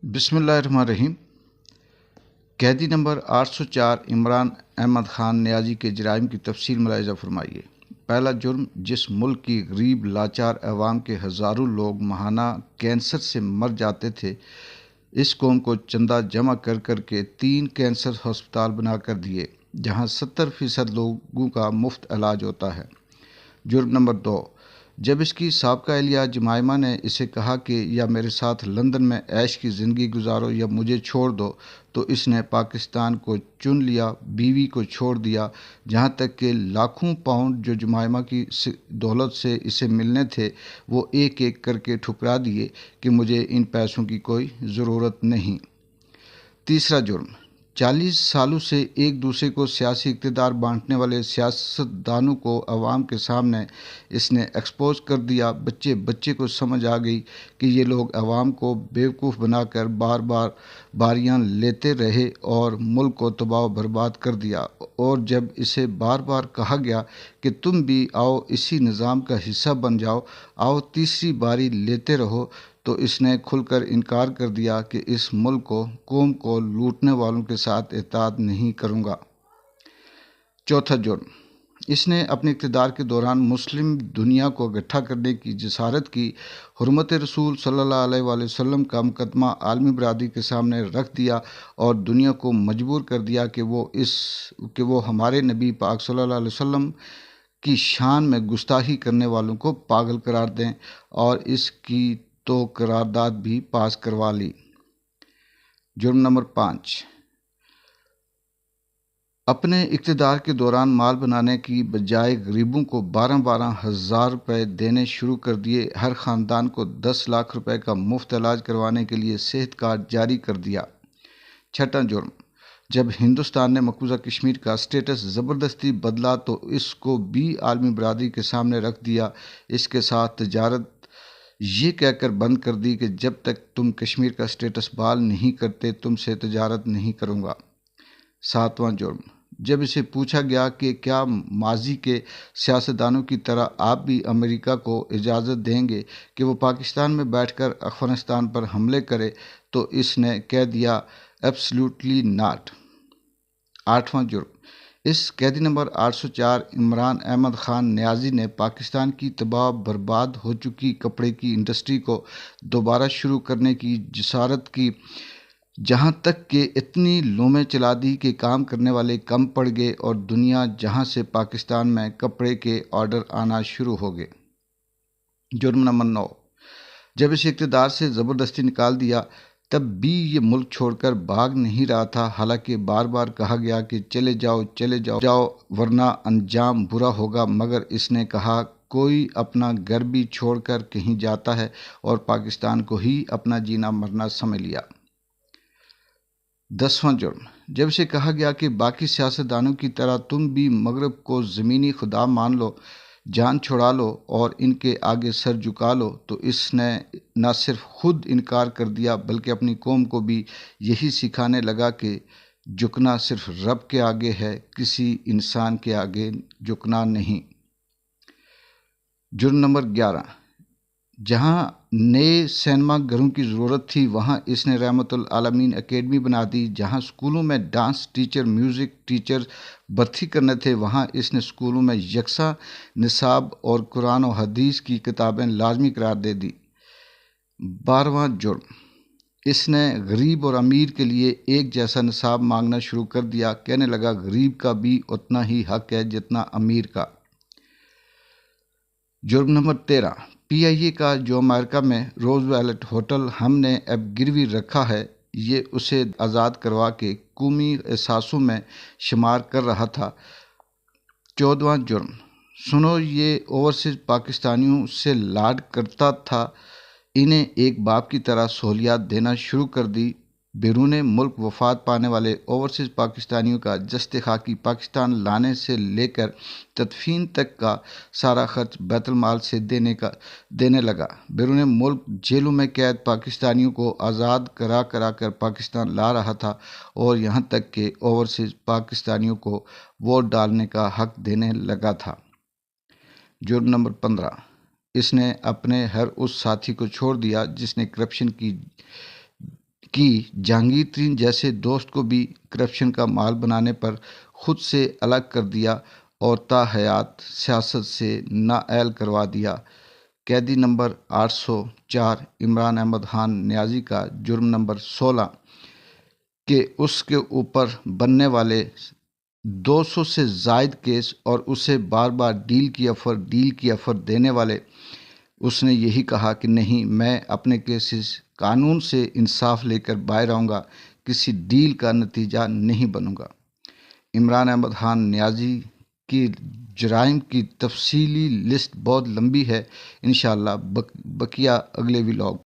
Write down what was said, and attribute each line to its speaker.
Speaker 1: بسم اللہ الرحمن الرحیم۔ قیدی نمبر 804 عمران احمد خان نیازی کے جرائم کی تفصیل ملاحظہ فرمائیے۔ پہلا جرم، جس ملک کی غریب لاچار عوام کے ہزاروں لوگ ماہانہ کینسر سے مر جاتے تھے، اس قوم کو چندہ جمع کر کر کے 3 کینسر ہسپتال بنا کر دیے، جہاں 70% لوگوں کا مفت علاج ہوتا ہے۔ جرم نمبر 2، جب اس کی سابقہ اہلیہ جمائمہ نے اسے کہا کہ یا میرے ساتھ لندن میں عیش کی زندگی گزارو یا مجھے چھوڑ دو، تو اس نے پاکستان کو چن لیا، بیوی کو چھوڑ دیا، جہاں تک کہ لاکھوں پاؤنڈ جو جمائمہ کی دولت سے اسے ملنے تھے وہ ایک ایک کر کے ٹھکرا دیے کہ مجھے ان پیسوں کی کوئی ضرورت نہیں۔ تیسرا جرم، 40 سالوں سے ایک دوسرے کو سیاسی اقتدار بانٹنے والے سیاستدانوں کو عوام کے سامنے اس نے ایکسپوز کر دیا۔ بچے بچے کو سمجھ آ گئی کہ یہ لوگ عوام کو بیوقوف بنا کر بار بار باریاں لیتے رہے اور ملک کو تباہ و برباد کر دیا، اور جب اسے بار بار کہا گیا کہ تم بھی آؤ اسی نظام کا حصہ بن جاؤ، آؤ تیسری باری لیتے رہو، تو اس نے کھل کر انکار کر دیا کہ اس ملک کو، قوم کو لوٹنے والوں کے ساتھ اتحاد نہیں کروں گا۔ چوتھا جرم، اس نے اپنے اقتدار کے دوران مسلم دنیا کو اکٹھا کرنے کی جسارت کی، حرمت رسول صلی اللہ علیہ وآلہ وسلم کا مقدمہ عالمی برادری کے سامنے رکھ دیا اور دنیا کو مجبور کر دیا کہ وہ ہمارے نبی پاک صلی اللہ علیہ وسلم کی شان میں گستاخی کرنے والوں کو پاگل قرار دیں، اور اس کی تو قرارداد بھی پاس کروا لی۔ جرم نمبر 5، اپنے اقتدار کے دوران مال بنانے کی بجائے غریبوں کو 12,000 روپے دینے شروع کر دیے، ہر خاندان کو 10 لاکھ روپے کا مفت علاج کروانے کے لیے صحت کارڈ جاری کر دیا۔ چھٹا جرم، جب ہندوستان نے مقبوضہ کشمیر کا اسٹیٹس زبردستی بدلا تو اس کو بھی عالمی برادری کے سامنے رکھ دیا، اس کے ساتھ تجارت یہ کہہ کر بند کر دی کہ جب تک تم کشمیر کا اسٹیٹس بحال نہیں کرتے تم سے تجارت نہیں کروں گا۔ ساتواں جرم، جب اسے پوچھا گیا کہ کیا ماضی کے سیاستدانوں کی طرح آپ بھی امریکہ کو اجازت دیں گے کہ وہ پاکستان میں بیٹھ کر افغانستان پر حملے کرے، تو اس نے کہہ دیا ایبسلیوٹلی ناٹ۔ آٹھواں جرم، اس قیدی نمبر 804 عمران احمد خان نیازی نے پاکستان کی تباہ برباد ہو چکی کپڑے کی انڈسٹری کو دوبارہ شروع کرنے کی جسارت کی، جہاں تک کہ اتنی لومیں چلا دی کہ کام کرنے والے کم پڑ گئے اور دنیا جہاں سے پاکستان میں کپڑے کے آرڈر آنا شروع ہو گئے۔ جرم نمبر 9، جب اسے اقتدار سے زبردستی نکال دیا تب بھی یہ ملک چھوڑ کر بھاگ نہیں رہا تھا، حالانکہ بار بار کہا گیا کہ چلے جاؤ ورنہ انجام برا ہوگا، مگر اس نے کہا کوئی اپنا گھر بھی چھوڑ کر کہیں جاتا ہے، اور پاکستان کو ہی اپنا جینا مرنا سمجھ لیا۔ 10واں جرم، جب اسے کہا گیا کہ باقی سیاستدانوں کی طرح تم بھی مغرب کو زمینی خدا مان لو، جان چھڑا لو اور ان کے آگے سر جھکا لو، تو اس نے نہ صرف خود انکار کر دیا بلکہ اپنی قوم کو بھی یہی سکھانے لگا کہ جھکنا صرف رب کے آگے ہے، کسی انسان کے آگے جھکنا نہیں۔ جرم نمبر 11، جہاں نئے سینما گھروں کی ضرورت تھی وہاں اس نے رحمت العالمین اکیڈمی بنا دی، جہاں اسکولوں میں ڈانس ٹیچر، میوزک ٹیچر بھرتی کرنے تھے وہاں اس نے اسکولوں میں یکساں نصاب اور قرآن و حدیث کی کتابیں لازمی قرار دے دی۔ 12واں جرم، اس نے غریب اور امیر کے لیے ایک جیسا نصاب مانگنا شروع کر دیا، کہنے لگا غریب کا بھی اتنا ہی حق ہے جتنا امیر کا۔ جرم نمبر 13، پی آئی اے کا جو امریکہ میں روز ویلٹ ہوٹل ہم نے اب گروی رکھا ہے، یہ اسے آزاد کروا کے قومی احساسوں میں شمار کر رہا تھا۔ 14واں جرم، سنو یہ اوورسیز پاکستانیوں سے لاڈ کرتا تھا، انہیں ایک باپ کی طرح سہولیات دینا شروع کر دی۔ بیرون ملک وفات پانے والے اوورسیز پاکستانیوں کا جسد خاکی پاکستان لانے سے لے کر تدفین تک کا سارا خرچ بیت المال سے دینے لگا۔ بیرون ملک جیلوں میں قید پاکستانیوں کو آزاد کرا کر پاکستان لا رہا تھا، اور یہاں تک کہ اوورسیز پاکستانیوں کو ووٹ ڈالنے کا حق دینے لگا تھا۔ جرم نمبر 15، اس نے اپنے ہر اس ساتھی کو چھوڑ دیا جس نے کرپشن کی کی جہانگیر ترین جیسے دوست کو بھی کرپشن کا مال بنانے پر خود سے الگ کر دیا اور تا حیات سیاست سے نااہل کروا دیا۔ قیدی نمبر 804 عمران احمد خان نیازی کا جرم نمبر 16 کہ اس کے اوپر بننے والے 200 سے زائد کیس اور اسے بار بار ڈیل کی آفر دینے والے، اس نے یہی کہا کہ نہیں، میں اپنے کیسز قانون سے انصاف لے کر باہر آؤں گا، کسی ڈیل کا نتیجہ نہیں بنوں گا۔ عمران احمد خان نیازی کی جرائم کی تفصیلی لسٹ بہت لمبی ہے، انشاءاللہ بقیہ اگلے ولاگ